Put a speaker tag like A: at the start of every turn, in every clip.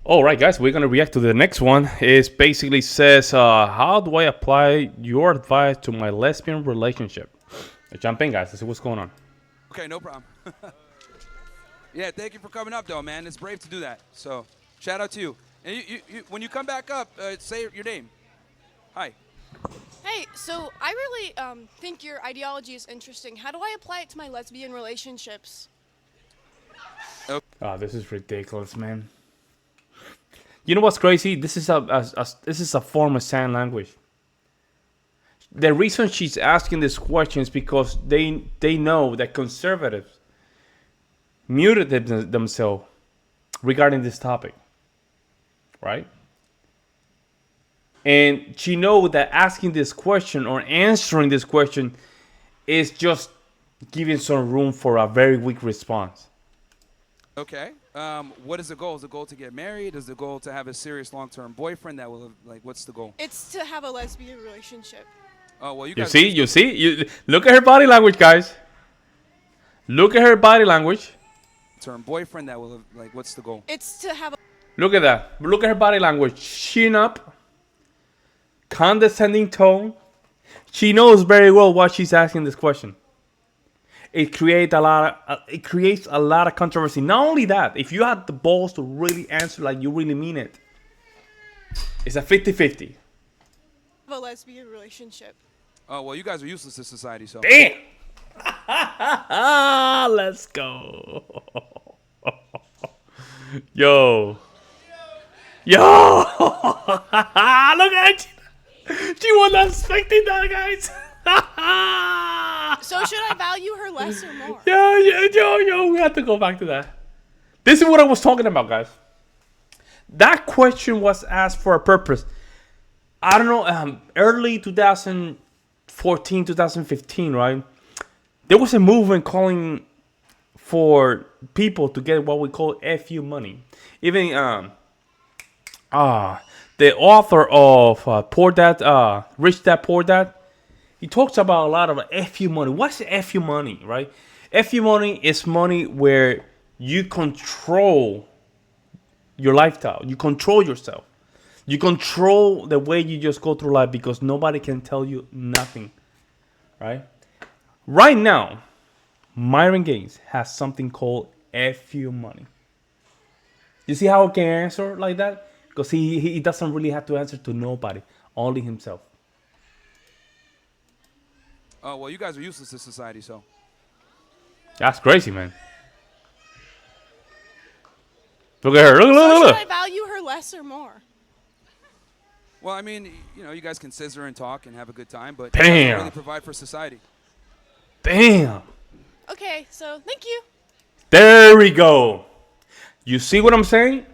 A: All right, guys, we're gonna react to the next one. It basically says, "How do I apply your advice to my lesbian relationship?" Jump in, guys. Let's see what's going on.
B: Okay, no problem. Yeah, thank you for coming up, though, man. It's brave to do that. So, shout out to you. And when you come back up, say your name. Hi.
C: Hey, so I really think your ideology is interesting. How do I apply it to my lesbian relationships?
A: Oh, this is ridiculous, man. You know what's crazy? This is a form of sign language. The reason she's asking this question is because they know that conservatives muted themselves regarding this topic, right? And she knows that asking this question or answering this question is just giving some room for a very weak response.
B: Okay. What is the goal? Is the goal to get married? Is the goal to have a serious long-term boyfriend that will, like, what's the goal?
C: It's to have a lesbian relationship.
B: Oh, well, you
A: You
B: guys.
A: see, you look at her body language, guys. Look at her body language.
B: Term boyfriend that will, like, what's the goal?
C: It's to have a
A: Look at that. Look at her body language. Chin up, condescending tone. She knows very well why she's asking this question. It creates a lot of controversy. Not only that, if you had the balls to really answer like you really mean it, it's a 50-50.
C: lesbian relationship.
B: Oh, well, you guys are useless to society, so.
A: Damn. Let's go. Yo. Look at it. She was not expecting that, guys.
C: So should I value her less or more?
A: Yo. We have to go back to that. This is what I was talking about, guys. That question was asked for a purpose. I don't know, early 2014, 2015, right? There was a movement calling for people to get what we call FU money. Even the author of Poor Dad, Rich Dad, Poor Dad, he talks about a lot of FU money. What's FU money, right? FU money is money where you control your lifestyle. You control yourself. You control the way you just go through life because nobody can tell you nothing, right? Right now, Myrone Gaines has something called FU money. You see how he can answer like that? Because he doesn't really have to answer to nobody, only himself.
B: Oh, well, you guys are useless to society, so.
A: That's crazy, man. Look at her.
C: So
A: Look.
C: should I value her less or more?
B: Well, I mean, you guys can scissor and talk and have a good time, but
A: Damn.
B: you guys don't really provide for society.
A: Damn.
C: Okay, so thank you.
A: There we go. You see what I'm saying?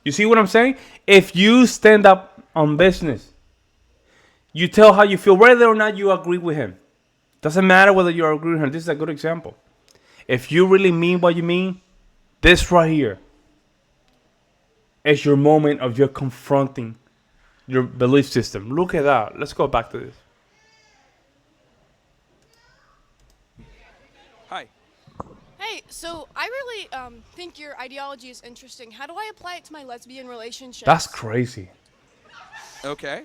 A: You see what I'm saying? If you stand up on business, you tell how you feel, whether or not you agree with him. Doesn't matter whether you agree with him. This is a good example. If you really mean what you mean, this right here is your moment of you confronting your belief system. Look at that. Let's go back to this.
B: Hi.
C: Hey, so I really think your ideology is interesting. How do I apply it to my lesbian relationships?
A: That's crazy.
B: Okay.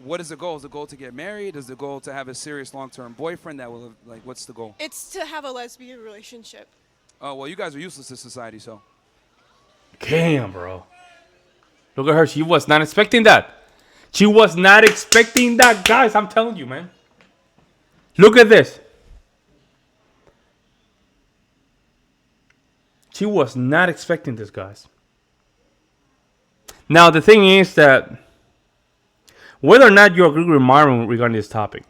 B: What is the goal? Is the goal to get married? Is the goal to have a serious long-term boyfriend that will, like, what's the goal?
C: It's to have a lesbian relationship.
B: Oh, well, you guys are useless to society, so.
A: Damn, bro. Look at her. She was not expecting that. She was not expecting that, guys. I'm telling you, man. Look at this. She was not expecting this, guys. Now, the thing is that whether or not you agree with Myrone regarding this topic,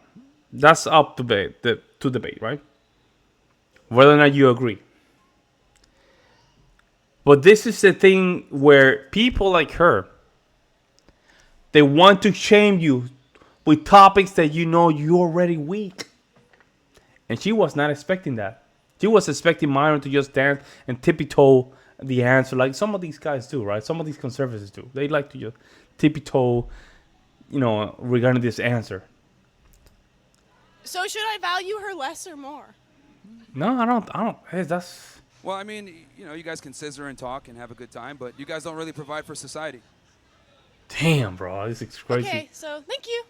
A: that's up to debate, right? Whether or not you agree. But this is the thing where people like her, they want to shame you with topics that you know you're already weak. And she was not expecting that. She was expecting Myrone to just dance and tippy-toe the answer like some of these guys do, right? Some of these conservatives do. They like to just tippy-toe, regarding this answer.
C: So should I value her less or more?
A: No, I don't. Hey, that's
B: Well, I mean, you guys can scissor and talk and have a good time, but you guys don't really provide for society.
A: Damn, bro, this is crazy.
C: Okay, so thank you.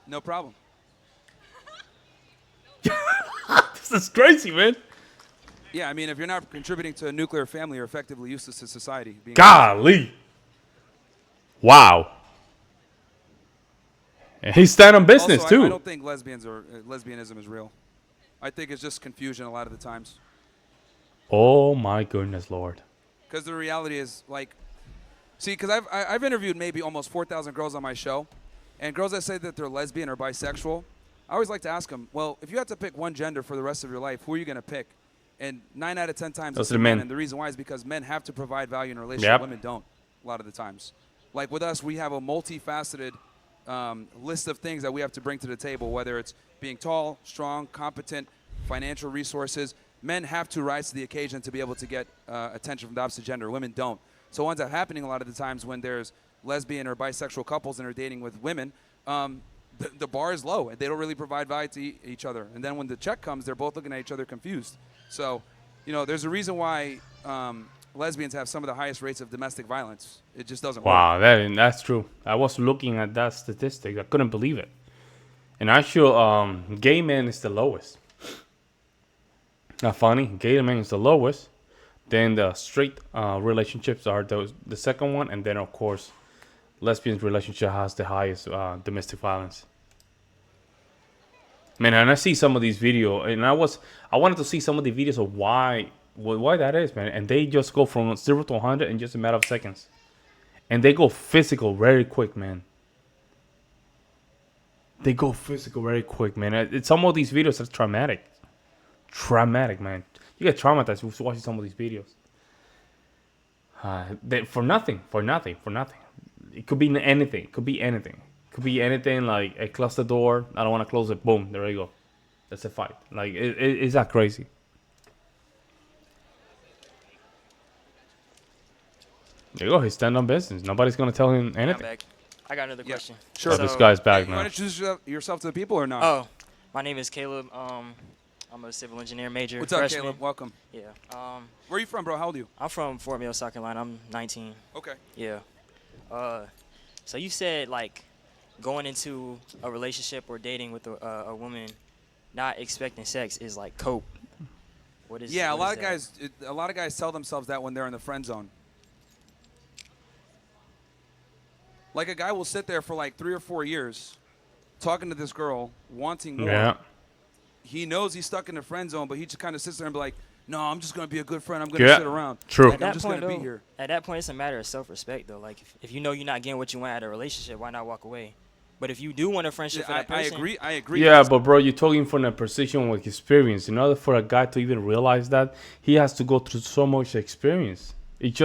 B: No problem.
A: This is crazy, man.
B: Yeah, I mean, if you're not contributing to a nuclear family, you're effectively useless to society.
A: Golly. Wow. And he's standing on business
B: Also,
A: too.
B: I don't think lesbianism is real. I think it's just confusion a lot of the times.
A: Oh my goodness, Lord.
B: Because the reality is, like, see, because I've interviewed maybe almost 4,000 girls on my show, and girls that say that they're lesbian or bisexual, I always like to ask them, well, if you had to pick one gender for the rest of your life, who are you going to pick? And 9 out of 10 times
A: Those
B: it's
A: are men.
B: And the reason why is because men have to provide value in a relationship.
A: Yep.
B: Women don't a lot of the times. Like with us, we have a multifaceted list of things that we have to bring to the table, whether it's being tall, strong, competent, financial resources. Men have to rise to the occasion to be able to get attention from the opposite gender. Women don't. So what ends up happening a lot of the times when there's lesbian or bisexual couples and are dating with women, the bar is low and they don't really provide value to each other. And then when the check comes, they're both looking at each other confused. So, there's a reason why lesbians have some of the highest rates of domestic violence. It just doesn't work.
A: Wow, that's true. I was looking at that statistic. I couldn't believe it. And actually, gay men is the lowest. Not funny. Gay men is the lowest. Then the straight relationships are the second one, and then of course, lesbian relationship has the highest domestic violence. Man, and I see some of these videos, and I wanted to see some of the videos of why that is, man. And they just go from 0 to 100 in just a matter of seconds, and they go physical very quick, man. They go physical very quick, man. Some of these videos are traumatic, man. You get traumatized watching some of these videos. For nothing. It could be anything. It could be anything like I close the door. I don't want to close it. Boom. There you go. That's a fight. Like it's that crazy. There you go. He's standing on business. Nobody's gonna tell him
D: I'm
A: anything.
D: back. I got another question.
B: Sure.
A: Oh, this guy's back,
B: You want
A: man.
B: to introduce yourself to the people or not?
D: Oh, my name is Caleb. I'm a civil engineer major.
B: What's up,
D: freshman.
B: Caleb? Welcome.
D: Yeah.
B: Where are you from, bro? How old are you?
D: I'm from Fort Mill, South Carolina. I'm 19.
B: Okay.
D: Yeah. So you said like going into a relationship or dating with a woman, not expecting sex is like cope. What is?
B: Yeah,
D: what is
B: a lot of guys tell themselves that when they're in the friend zone. Like a guy will sit there for like 3 or 4 years, talking to this girl, wanting more.
A: Yeah.
B: He knows he's stuck in the friend zone, but he just kind of sits there and be like, "No, I'm just gonna be a good friend. I'm gonna sit around.
A: True.
B: Like, I'm just gonna be here."
D: At that point, it's a matter of self-respect, though. Like, if you know you're not getting what you want out of a relationship, why not walk away? But if you do want a friendship for that person,
B: I agree.
A: Yeah, but bro, you're talking from a position with experience. In order for a guy to even realize that, he has to go through so much experience. It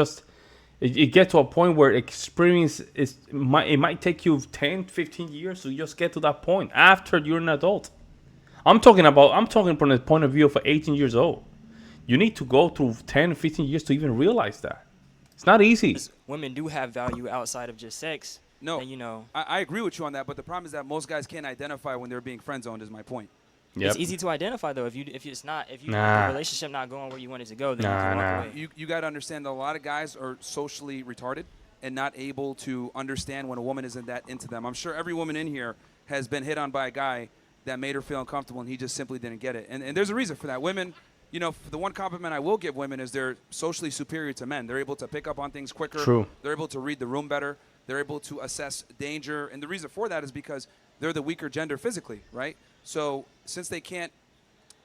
A: gets to a point where experience it might take you 10, 15 years to just get to that point after you're an adult. I'm talking from the point of view of 18 years old. You need to go through 10, 15 years to even realize that. It's not easy.
D: women do have value outside of just sex.
B: No,
D: And,
B: I agree with you on that, but the problem is that most guys can't identify when they're being friend zoned. Is my point.
A: Yep.
D: It's easy to identify though. If the relationship not going where you want it to go, then you can walk away.
B: You got to understand that a lot of guys are socially retarded and not able to understand when a woman isn't that into them. I'm sure every woman in here has been hit on by a guy that made her feel uncomfortable and he just simply didn't get it. And there's a reason for that. Women, the one compliment I will give women is they're socially superior to men. They're able to pick up on things quicker.
A: True.
B: They're able to read the room better. They're able to assess danger. And the reason for that is because they're the weaker gender physically, right? So since they can't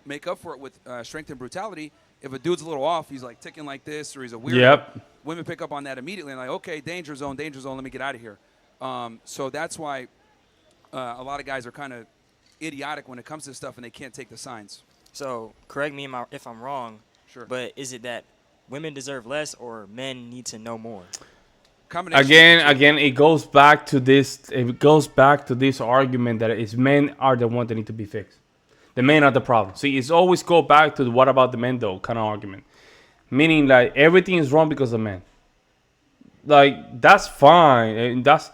B: make up for it with strength and brutality, if a dude's a little off, he's like ticking like this or he's a weirdo.
A: Yep.
B: Women pick up on that immediately and like, okay, danger zone, let me get out of here. So that's why a lot of guys are kind of idiotic when it comes to stuff and they can't take the signs.
D: So correct me if I'm wrong.
B: Sure.
D: But is it that women deserve less or men need to know more?
A: Again, it goes back to this. It goes back to this argument that is men are the ones that need to be fixed. The men are the problem. See, it's always go back to the what about the men though kind of argument, meaning like everything is wrong because of men. Like that's fine, and that's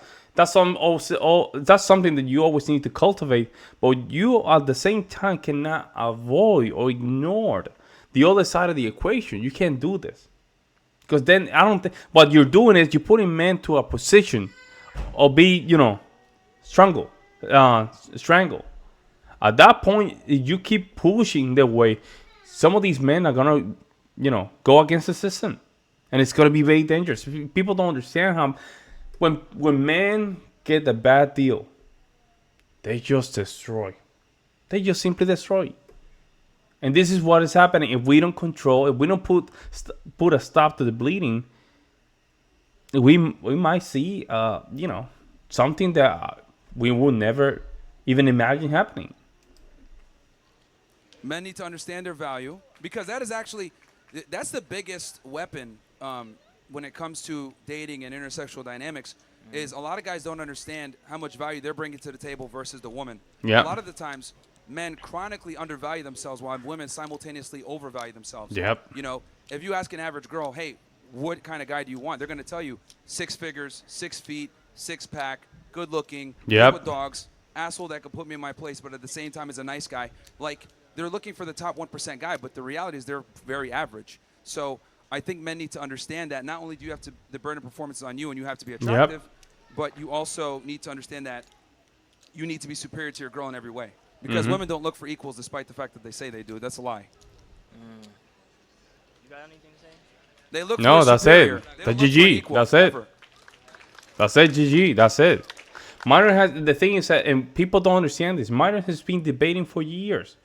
A: something that you always need to cultivate. But you at the same time cannot avoid or ignore the other side of the equation. You can't do this. Because then I don't think what you're doing is you're putting men to a position of be, strangle. Strangle. At that point, if you keep pushing the way, some of these men are gonna, go against the system, and it's gonna be very dangerous. People don't understand how when men get a bad deal, they just destroy. They just simply destroy. And this is what is happening. If we don't control, if we don't put a stop to the bleeding, we might see, something that we would never even imagine happening.
B: Men need to understand their value, because that's the biggest weapon when it comes to dating and intersexual dynamics. Is a lot of guys don't understand how much value they're bringing to the table versus the woman.
A: Yeah.
B: A lot of the times, men chronically undervalue themselves while women simultaneously overvalue themselves.
A: Yep.
B: If you ask an average girl, hey, what kind of guy do you want? They're going to tell you 6 figures, 6 feet, 6-pack, good looking,
A: Yep.
B: with dogs, asshole that could put me in my place, but at the same time is a nice guy. Like, they're looking for the top 1% guy, but the reality is they're very average. So I think men need to understand that not only do you have to, the burden of performance is on you and you have to be attractive, but you also need to understand that you need to be superior to your girl in every way. Because women don't look for equals despite the fact that they say they do. That's a lie.
D: You got anything to say?
B: They look
A: No,
B: for
A: that's
B: superior.
A: it.
B: They
A: The
B: don't look for
A: GG.
B: equal,
A: That's it.
B: ever.
A: That's it, GG. That's it. Myrone has the thing is that, and people don't understand this. Myrone has been debating for years,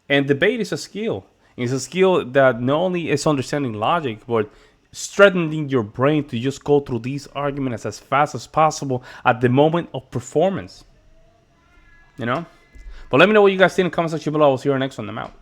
A: and debate is a skill. It's a skill that not only is understanding logic, but strengthening your brain to just go through these arguments as fast as possible at the moment of performance. But let me know what you guys think in the comment section below. I'll see you next on. I'm out.